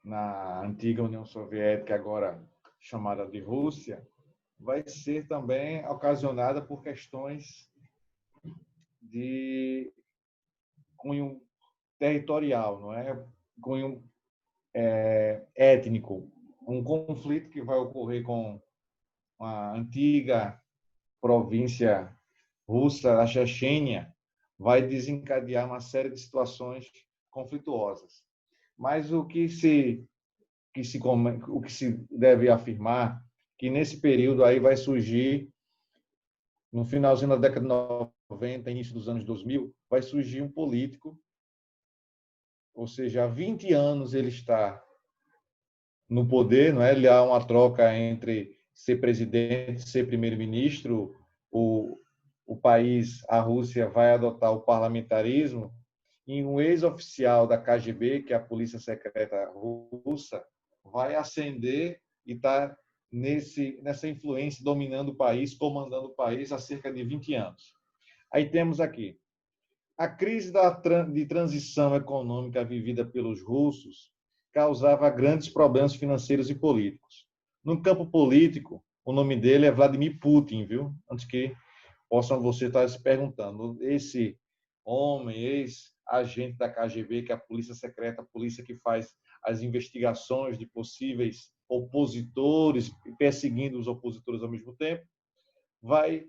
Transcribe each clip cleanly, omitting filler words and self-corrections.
na antiga União Soviética, agora chamada de Rússia, vai ser também ocasionada por questões de cunho territorial, não é? Cunho étnico. Um conflito que vai ocorrer com a antiga província russa, a Chechênia, vai desencadear uma série de situações conflituosas. Mas o que se deve afirmar que nesse período aí vai surgir, no finalzinho da década de 90, início dos anos 2000, vai surgir um político, ou seja, há 20 anos ele está no poder, não é? Ele há uma troca entre ser presidente, ser primeiro-ministro, o país, a Rússia, vai adotar o parlamentarismo, e um ex-oficial da KGB, que é a Polícia Secreta Russa, vai ascender e está nessa influência, dominando o país, comandando o país há cerca de 20 anos. Aí temos aqui a crise de transição econômica vivida pelos russos causava grandes problemas financeiros e políticos. No campo político, o nome dele é Vladimir Putin, viu? Antes que possam você estar se perguntando, esse homem, ex-agente da KGB, que é a polícia secreta, a polícia que faz as investigações de possíveis opositores, perseguindo os opositores ao mesmo tempo, vai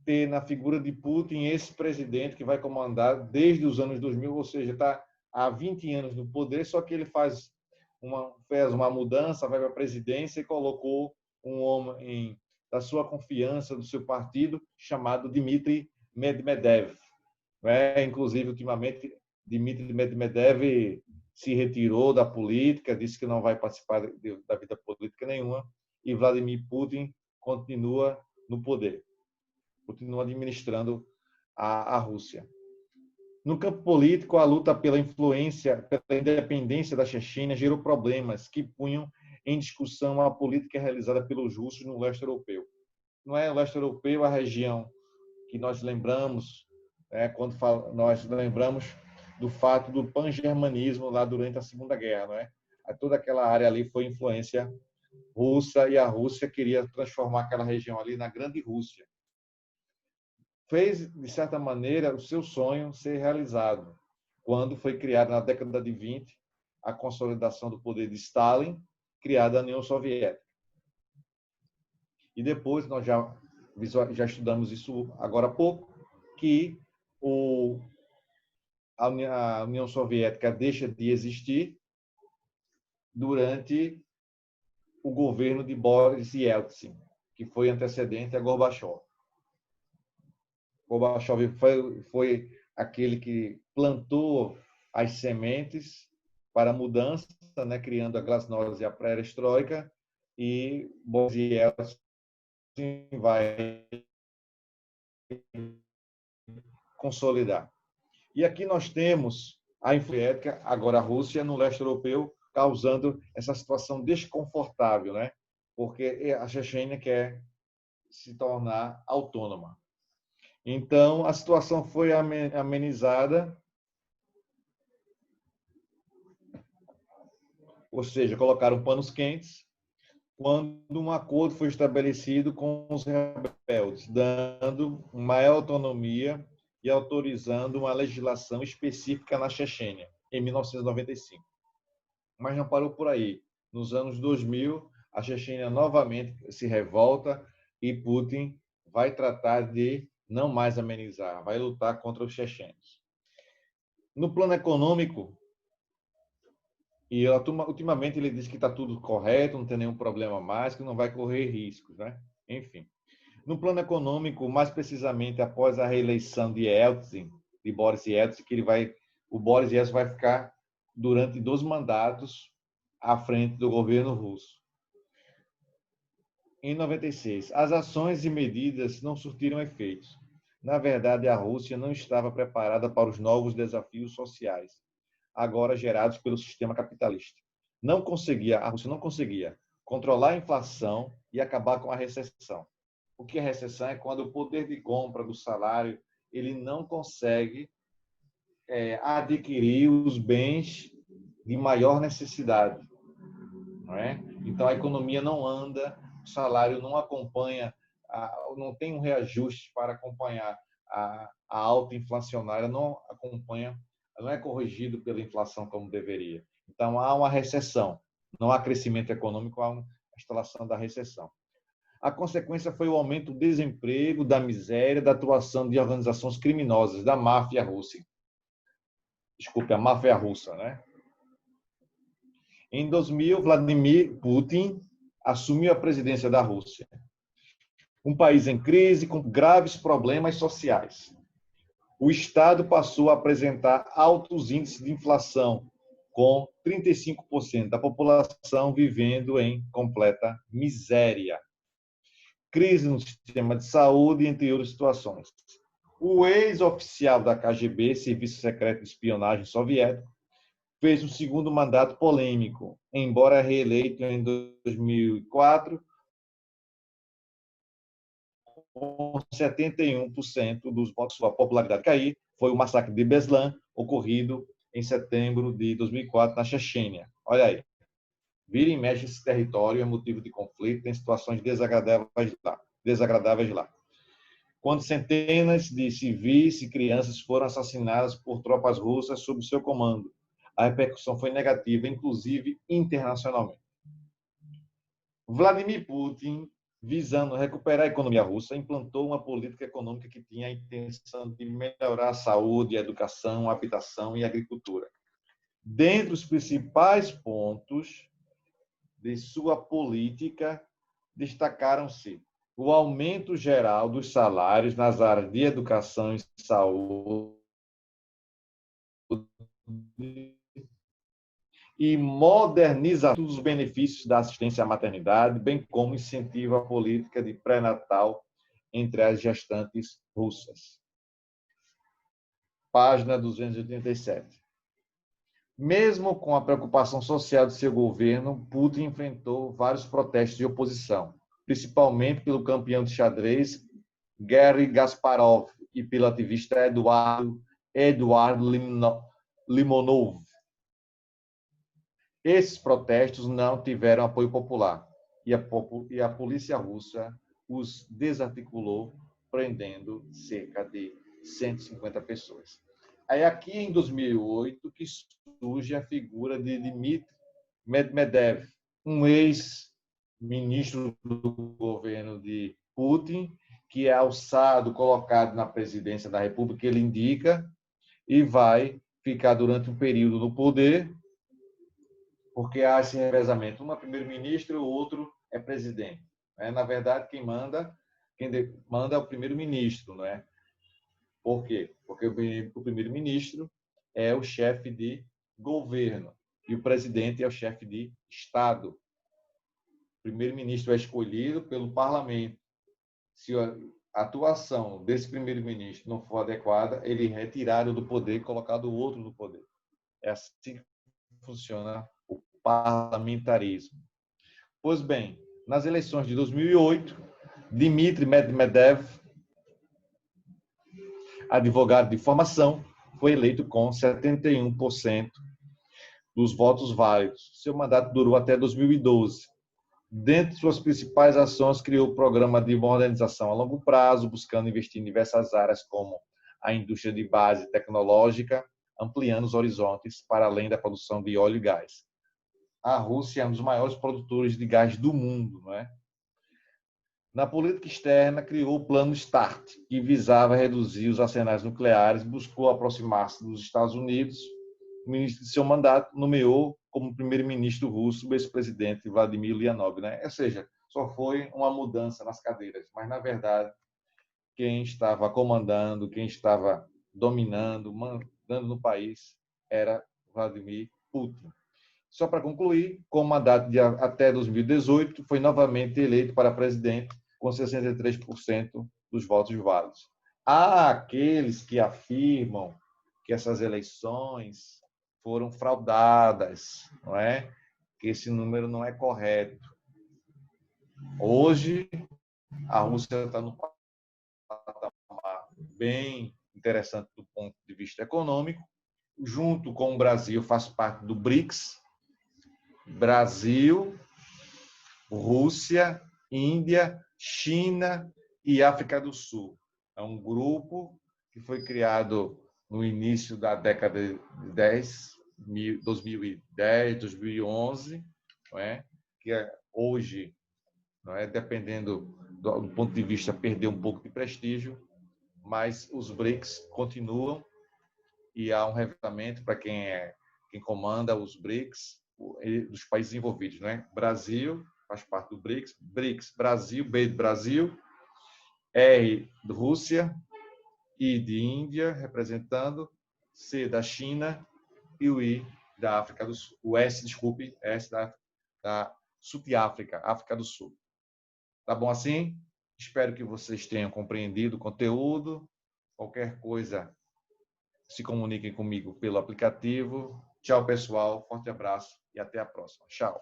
ter na figura de Putin esse presidente que vai comandar desde os anos 2000, ou seja, está há 20 anos no poder, só que ele fez uma mudança, vai para a presidência e colocou um homem da sua confiança, do seu partido, chamado Dmitry Medvedev. Inclusive, ultimamente, Dmitry Medvedev se retirou da política, disse que não vai participar da vida política nenhuma, e Vladimir Putin continua no poder, continua administrando a Rússia. No campo político, a luta pela influência, pela independência da Chechênia gerou problemas que punham em discussão a política realizada pelos russos no leste europeu. Não é o leste europeu a região que nós lembramos, quando nós lembramos do fato do pan-germanismo lá durante a Segunda Guerra, não é? Toda aquela área ali foi influência russa e a Rússia queria transformar aquela região ali na Grande Rússia. Fez, de certa maneira, o seu sonho ser realizado, quando foi criada, na década de 20, a consolidação do poder de Stalin, criada a União Soviética. E depois, nós já estudamos isso agora há pouco, que a União Soviética deixa de existir durante o governo de Boris Yeltsin, que foi antecedente a Gorbachev. Gorbachev foi aquele que plantou as sementes para a mudança, né, criando a glasnost e a perestroika, e Boris Yeltsin vai consolidar. E aqui nós temos a influência, agora a Rússia, no leste europeu, causando essa situação desconfortável, né? Porque a Chechênia quer se tornar autônoma. Então, a situação foi amenizada, ou seja, colocaram panos quentes, quando um acordo foi estabelecido com os rebeldes, dando maior autonomia e autorizando uma legislação específica na Chechênia, em 1995. Mas não parou por aí. Nos anos 2000, a Chechênia novamente se revolta e Putin vai tratar de não mais amenizar, vai lutar contra os chechenos. No plano econômico, e ultimamente ele diz que está tudo correto, não tem nenhum problema mais, que não vai correr riscos, né? Enfim. No plano econômico, mais precisamente após a reeleição de Boris Yeltsin, o Boris Yeltsin vai ficar durante 2 mandatos à frente do governo russo. Em 96, as ações e medidas não surtiram efeitos. Na verdade, a Rússia não estava preparada para os novos desafios sociais, agora gerados pelo sistema capitalista. A Rússia não conseguia controlar a inflação e acabar com a recessão. O que é recessão? É quando o poder de compra do salário ele não consegue adquirir os bens de maior necessidade. não é? Então, a economia não anda, o salário não acompanha, não tem um reajuste para acompanhar a alta inflacionária, não acompanha, não é corrigido pela inflação como deveria. Então, há uma recessão, não há crescimento econômico, há uma instalação da recessão. A consequência foi o aumento do desemprego, da miséria, da atuação de organizações criminosas, da máfia russa. Desculpe, a máfia russa, né? Em 2000, Vladimir Putin assumiu a presidência da Rússia. Um país em crise, com graves problemas sociais. O Estado passou a apresentar altos índices de inflação, com 35% da população vivendo em completa miséria. Crise no sistema de saúde, entre outras situações. O ex-oficial da KGB, Serviço Secreto de Espionagem Soviético, fez um segundo mandato polêmico, embora reeleito em 2004, com 71% dos votos. Sua popularidade cair foi o massacre de Beslan, ocorrido em setembro de 2004, na Chechênia. Olha aí. Vira e mexe esse território é motivo de conflito, tem situações desagradáveis lá. Quando centenas de civis e crianças foram assassinadas por tropas russas sob seu comando. A repercussão foi negativa, inclusive internacionalmente. Vladimir Putin, visando recuperar a economia russa, implantou uma política econômica que tinha a intenção de melhorar a saúde, a educação, a habitação e a agricultura. Dentre os principais pontos de sua política, destacaram-se o aumento geral dos salários nas áreas de educação e saúde e modernização dos benefícios da assistência à maternidade, bem como incentivo à política de pré-natal entre as gestantes russas. Página 287. Mesmo com a preocupação social de seu governo, Putin enfrentou vários protestos de oposição, principalmente pelo campeão de xadrez Garry Kasparov e pelo ativista Eduard Limonov. Esses protestos não tiveram apoio popular e a polícia russa os desarticulou, prendendo cerca de 150 pessoas. Aí aqui em 2008 que surge a figura de Dmitry Medvedev, um ex-ministro do governo de Putin, que é alçado, colocado na presidência da República, ele indica, e vai ficar durante um período no poder, porque há esse revezamento. Um é primeiro-ministro, o outro é presidente. Na verdade, quem manda é o primeiro-ministro, não é? Por quê? Porque o primeiro-ministro é o chefe de governo e o presidente é o chefe de Estado. O primeiro-ministro é escolhido pelo parlamento. Se a atuação desse primeiro-ministro não for adequada, ele é retirado do poder e colocado outro no poder. É assim que funciona o parlamentarismo. Pois bem, nas eleições de 2008, Dmitry Medvedev, advogado de formação, foi eleito com 71% dos votos válidos. Seu mandato durou até 2012. Dentre suas principais ações, criou o programa de modernização a longo prazo, buscando investir em diversas áreas, como a indústria de base tecnológica, ampliando os horizontes para além da produção de óleo e gás. A Rússia é um dos maiores produtores de gás do mundo, não é? Na política externa, criou o Plano START, que visava reduzir os arsenais nucleares, buscou aproximar-se dos Estados Unidos. No início de seu mandato, nomeou como primeiro-ministro russo o ex-presidente Vladimir Ulyanov, né? Ou seja, só foi uma mudança nas cadeiras, mas, na verdade, quem estava comandando, quem estava dominando, mandando no país, era Vladimir Putin. Só para concluir, com o mandato de até 2018, foi novamente eleito para presidente com 63% dos votos válidos. Há aqueles que afirmam que essas eleições foram fraudadas, não é? Que esse número não é correto. Hoje, a Rússia está num patamar bem interessante do ponto de vista econômico. Junto com o Brasil, faz parte do BRICS. Brasil, Rússia, Índia, China e África do Sul. É um grupo que foi criado no início da década de 2010, 2011, não é? Que hoje, não é? Dependendo do ponto de vista, perdeu um pouco de prestígio, mas os BRICS continuam e há um revezamento para quem comanda os BRICS, dos países envolvidos, né? Brasil faz parte do BRICS, Brasil, B de Brasil, R de Rússia, I de Índia, representando, C da China e o I da África do Sul. O S, desculpe, S da Sudáfrica, África do Sul. Tá bom assim? Espero que vocês tenham compreendido o conteúdo. Qualquer coisa, se comuniquem comigo pelo aplicativo. Tchau, pessoal. Forte abraço e até a próxima. Tchau.